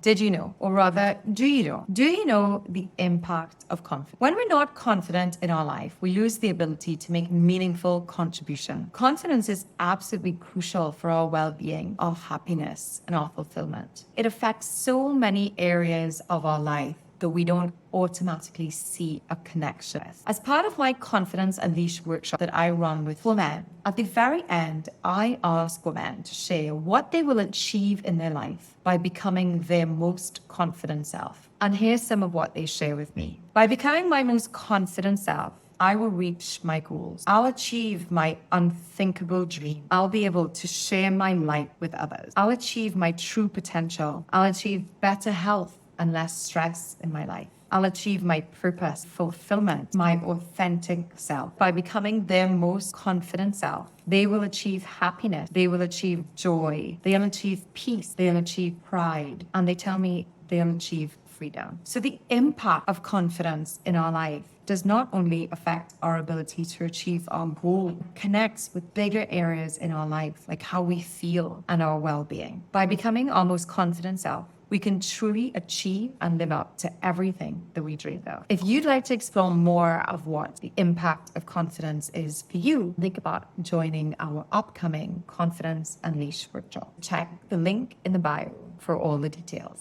Did you know, or rather, do you know the impact of confidence? When we're not confident in our life, we lose the ability to make meaningful contribution. Confidence is absolutely crucial for our well-being, our happiness, and our fulfillment. It affects so many areas of our life that we don't automatically see a connection with. As part of my Confidence Unleashed workshop that I run with women, at the very end, I ask women to share what they will achieve in their life by becoming their most confident self. And here's some of what they share with me. By becoming my most confident self, I will reach my goals. I'll achieve my unthinkable dream. I'll be able to share my light with others. I'll achieve my true potential. I'll achieve better health and less stress in my life. I'll achieve my purpose, fulfillment, my authentic self. By becoming their most confident self, they will achieve happiness, they will achieve joy, they'll achieve peace, they'll achieve pride, and they tell me they'll achieve freedom. So the impact of confidence in our life does not only affect our ability to achieve our goal, it connects with bigger areas in our life, like how we feel and our well-being. By becoming our most confident self, we can truly achieve and live up to everything that we dream of. If you'd like to explore more of what the impact of confidence is for you, think about joining our upcoming Confidence Unleashed workshop. Check the link in the bio for all the details.